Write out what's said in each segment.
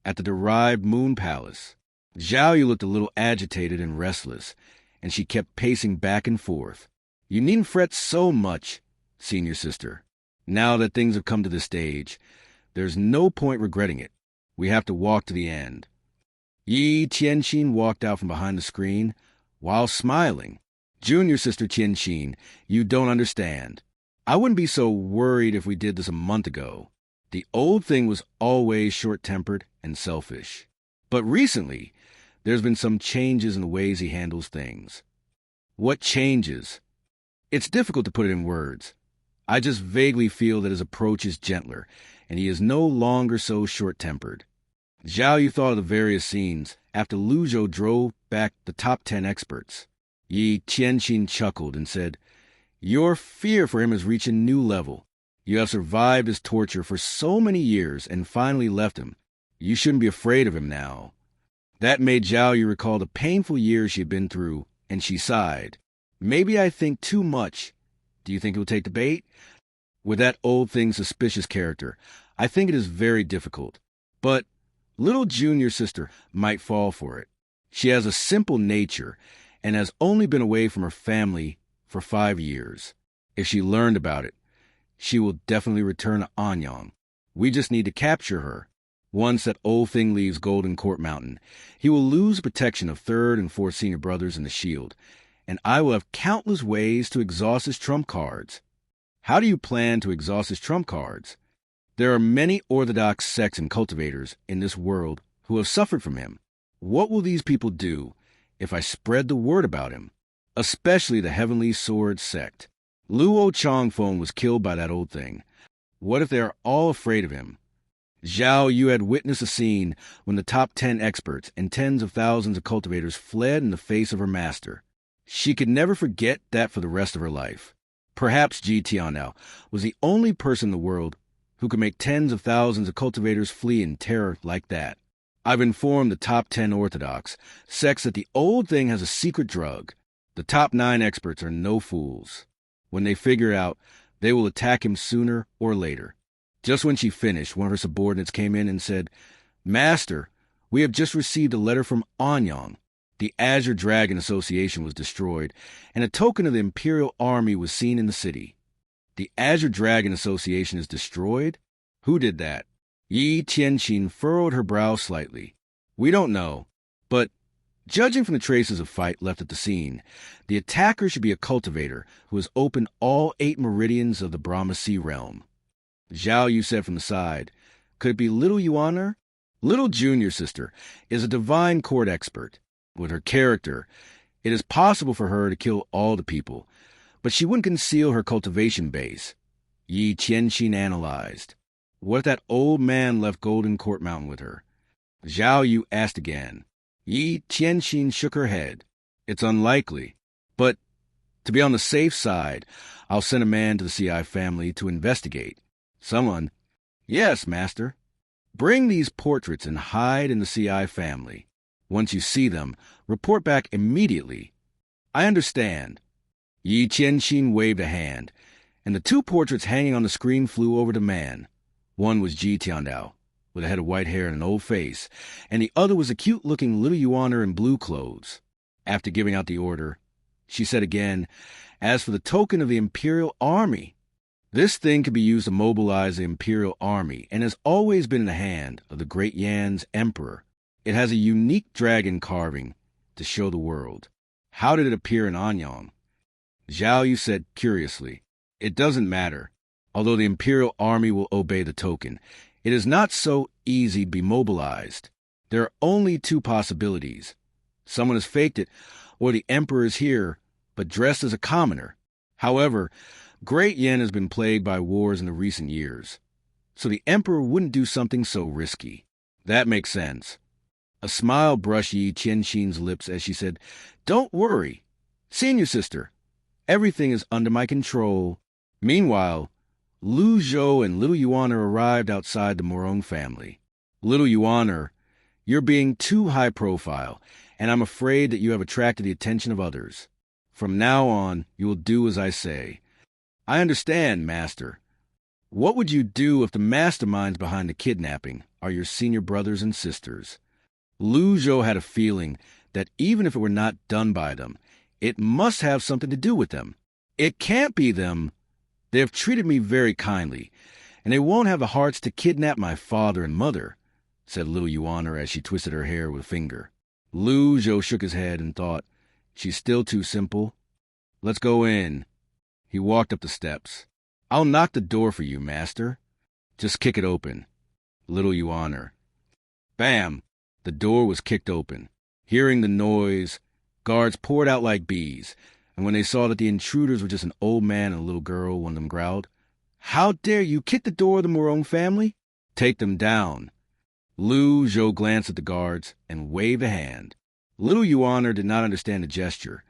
at the derived moon palace. Zhou looked a little agitated and restless, and she kept pacing back and forth. You needn't fret so much, senior sister. Now that things have come to this stage, there's no point regretting it. We have to walk to the end. Yi Tianxin walked out from behind the screen while smiling. Junior sister Tianxin, you don't understand. I wouldn't be so worried if we did this a month ago. The old thing was always short-tempered and selfish. But recently, there's been some changes in the ways he handles things. What changes? It's difficult to put it in words. I just vaguely feel that his approach is gentler, and he is no longer so short-tempered. Zhou thought of the various scenes after Zhou drove back the top 10 experts. Yi Tianxin chuckled and said, Your fear for him has reached a new level. You have survived his torture for so many years and finally left him. You shouldn't be afraid of him now. That made Zhou recall the painful years she had been through, and she sighed. Maybe I think too much. Do you think he will take the bait? With that old thing's suspicious character, I think it is very difficult. But little junior sister might fall for it. She has a simple nature and has only been away from her family for 5 years. If she learned about it, she will definitely return to Anyang. We just need to capture her. Once that old thing leaves Golden Court Mountain, he will lose the protection of 3rd and 4th senior brothers in the shield, and I will have countless ways to exhaust his trump cards. How do you plan to exhaust his trump cards? There are many orthodox sects and cultivators in this world who have suffered from him. What will these people do if I spread the word about him? Especially the Heavenly Sword sect. Luo Chongfeng was killed by that old thing. What if they are all afraid of him? Zhou, you had witnessed a scene when the top 10 experts and tens of thousands of cultivators fled in the face of her master. She could never forget that for the rest of her life. Perhaps Ji Tianao was the only person in the world who could make tens of thousands of cultivators flee in terror like that. I've informed the top 10 orthodox sects that the old thing has a secret drug. The top 9 experts are no fools. When they figure it out, they will attack him sooner or later. Just when she finished, one of her subordinates came in and said, Master, we have just received a letter from Anyang. The Azure Dragon Association was destroyed, and a token of the Imperial Army was seen in the city. The Azure Dragon Association is destroyed? Who did that? Yi Tianxin furrowed her brow slightly. We don't know, but judging from the traces of fight left at the scene, the attacker should be a cultivator who has opened all 8 meridians of the Brahma Sea realm. Zhao Yu said from the side, Could it be Little Yuaner? Little junior sister is a divine court expert. With her character, it is possible for her to kill all the people, but she wouldn't conceal her cultivation base. Yi Tianxin analyzed. What if that old man left Golden Court Mountain with her? Zhao Yu asked again. Yi Tianxin shook her head. It's unlikely, but to be on the safe side, I'll send a man to the CI family to investigate. Someone? Yes, master. Bring these portraits and hide in the CI family. Once you see them, report back immediately. I understand. Yi Tianxin waved a hand, and the 2 portraits hanging on the screen flew over to man. One was Ji Tiandao, with a head of white hair and an old face, and the other was a cute-looking little Yuaner in blue clothes. After giving out the order, she said again, As for the token of the Imperial Army, this thing could be used to mobilize the Imperial Army and has always been in the hand of the Great Yan's Emperor. It has a unique dragon carving to show the world. How did it appear in Anyang? Zhao Yu said curiously, It doesn't matter. Although the Imperial Army will obey the token, it is not so easy to be mobilized. There are only 2 possibilities. Someone has faked it, or the Emperor is here, but dressed as a commoner. However, Great Yan has been plagued by wars in the recent years, so the Emperor wouldn't do something so risky. That makes sense. A smile brushed Yi Tianxin's lips as she said, Don't worry. Senior sister, everything is under my control. Meanwhile, Lu Zhou and Little Yuaner arrived outside the Morong family. Little Yuaner, you're being too high profile, and I'm afraid that you have attracted the attention of others. From now on, you will do as I say. I understand, master. What would you do if the masterminds behind the kidnapping are your senior brothers and sisters? Zhou had a feeling that even if it were not done by them, it must have something to do with them. It can't be them. They have treated me very kindly, and they won't have the hearts to kidnap my father and mother, said little Yuan as she twisted her hair with a finger. Zhou shook his head and thought, she's still too simple. Let's go in. He walked up the steps. I'll knock the door for you, master. Just kick it open. Little Yuan. Bam! The door was kicked open. Hearing the noise, guards poured out like bees, and when they saw that the intruders were just an old man and a little girl, one of them growled, How dare you kick the door of the Morong family? Take them down. Zhou glanced at the guards and waved a hand. Little Yuan did not understand the gesture,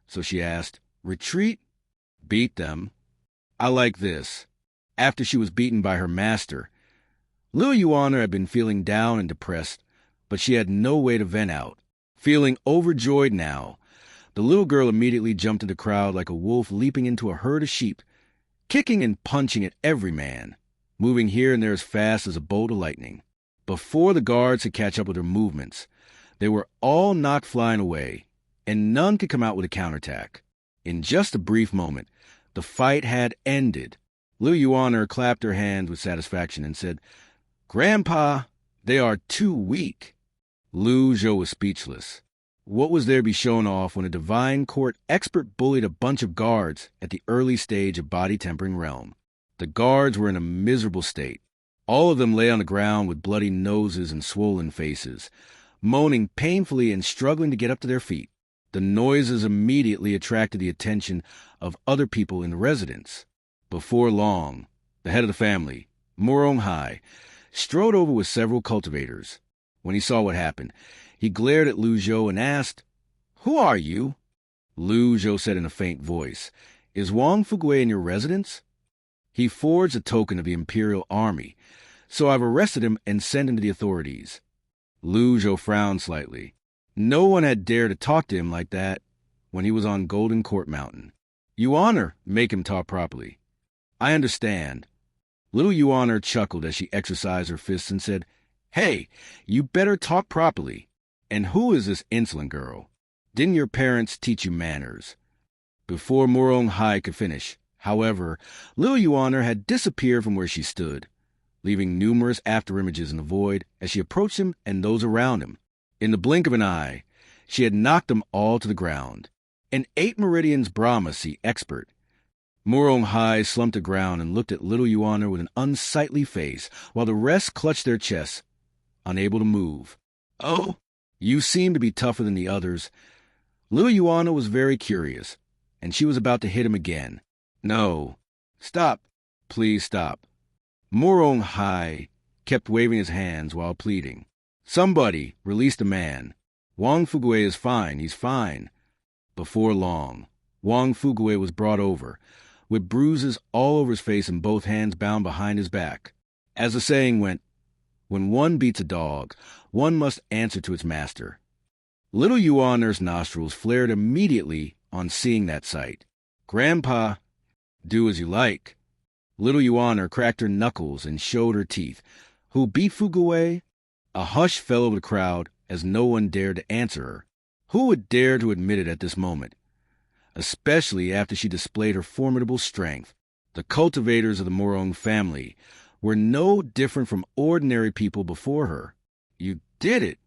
so she asked, Retreat? Beat them. I like this. After she was beaten by her master, little Yuan had been feeling down and depressed, but she had no way to vent out. Feeling overjoyed now, the little girl immediately jumped into the crowd like a wolf leaping into a herd of sheep, kicking and punching at every man, moving here and there as fast as a bolt of lightning. Before the guards could catch up with her movements, they were all knocked flying away, and none could come out with a counterattack. In just a brief moment, the fight had ended. Little Yuan clapped her hands with satisfaction and said, Grandpa, they are too weak. Zhou was speechless. What was there to be shown off when a divine court expert bullied a bunch of guards at the early stage of body-tempering realm? The guards were in a miserable state. All of them lay on the ground with bloody noses and swollen faces, moaning painfully and struggling to get up to their feet. The noises immediately attracted the attention of other people in the residence. Before long, the head of the family, Morong Hai, strode over with several cultivators. When he saw what happened, he glared at Zhou and asked, Who are you? Zhou said in a faint voice, Is Wang Fugui in your residence? He forged a token of the Imperial Army, so I've arrested him and sent him to the authorities. Zhou frowned slightly. No one had dared to talk to him like that when he was on Golden Court Mountain. Yuan, make him talk properly. I understand. Little Yuan chuckled as she exercised her fists and said, Hey, you better talk properly. And who is this insolent girl? Didn't your parents teach you manners? Before Morong Hai could finish, however, little Yuan had disappeared from where she stood, leaving numerous afterimages in the void as she approached him and those around him. In the blink of an eye, she had knocked them all to the ground. An 8 Meridians Brahmasi expert. Morong Hai slumped to the ground and looked at little Yuan with an unsightly face, while the rest clutched their chests, unable to move. Oh, you seem to be tougher than the others. Little Yuan was very curious, and she was about to hit him again. No. Stop. Please stop. Morong Hai kept waving his hands while pleading. Somebody release the man. Wang Fugui is fine. He's fine. Before long, Wang Fugui was brought over, with bruises all over his face and both hands bound behind his back. As the saying went, when one beats a dog, one must answer to its master. Little Yuan's nostrils flared immediately on seeing that sight. Grandpa, do as you like. Little Yuan cracked her knuckles and showed her teeth. Who beat Fugui? A hush fell over the crowd as no one dared to answer her. Who would dare to admit it at this moment? Especially after she displayed her formidable strength. The cultivators of the Morong family were no different from ordinary people before her. You did it.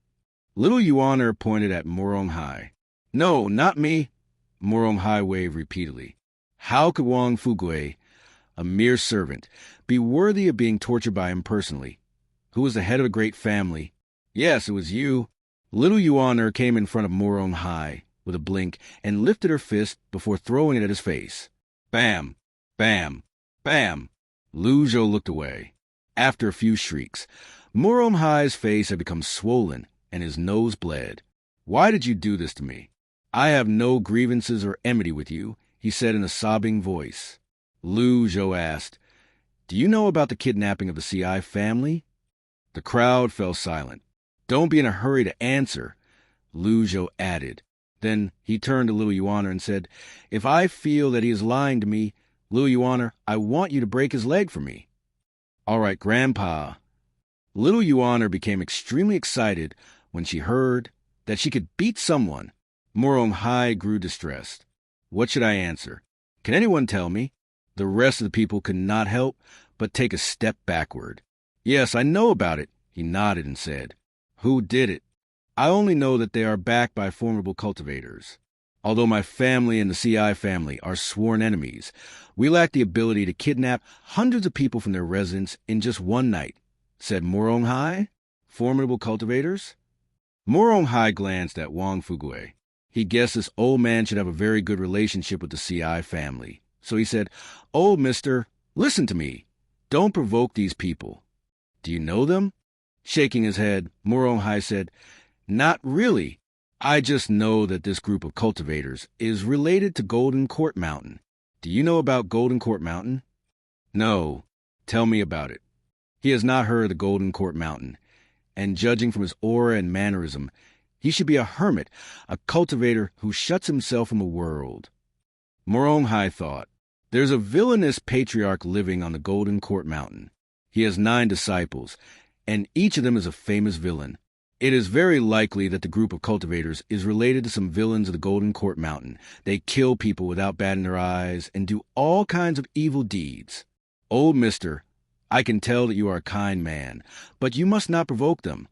Little Yuan pointed at Morong Hai. No, not me. Morong Hai waved repeatedly. How could Wang Fugui, a mere servant, be worthy of being tortured by him personally? Who was the head of a great family? Yes, it was you. Little Yuan came in front of Morong Hai with a blink and lifted her fist before throwing it at his face. Bam! Bam! Bam! Zhou looked away. After a few shrieks, Morong Hai's face had become swollen and his nose bled. Why did you do this to me? I have no grievances or enmity with you, he said in a sobbing voice. Zhou asked, Do you know about the kidnapping of the CI family? The crowd fell silent. Don't be in a hurry to answer, Zhou added. Then he turned to little Yuan and said, If I feel that he is lying to me, little Yuan, I want you to break his leg for me. All right, Grandpa. Little Yuaner became extremely excited when she heard that she could beat someone. Morong Hai grew distressed. What should I answer? Can anyone tell me? The rest of the people could not help but take a step backward. Yes, I know about it, he nodded and said. Who did it? I only know that they are backed by formidable cultivators. Although my family and the CI family are sworn enemies, we lack the ability to kidnap hundreds of people from their residence in just one night, said Morong Hai. Formidable cultivators? Morong Hai glanced at Wang Fugue. He guessed this old man should have a very good relationship with the CI family. So he said, "Oh, mister, listen to me. Don't provoke these people." Do you know them? Shaking his head, Morong Hai said, Not really. I just know that this group of cultivators is related to Golden Court Mountain. Do you know about Golden Court Mountain? No. Tell me about it. He has not heard of the Golden Court Mountain, and judging from his aura and mannerism, he should be a hermit, a cultivator who shuts himself from the world. Morong Hai thought, There's a villainous patriarch living on the Golden Court Mountain. He has 9 disciples, and each of them is a famous villain. It is very likely that the group of cultivators is related to some villains of the Golden Court Mountain. They kill people without batting their eyes and do all kinds of evil deeds. Old mister, I can tell that you are a kind man, but you must not provoke them.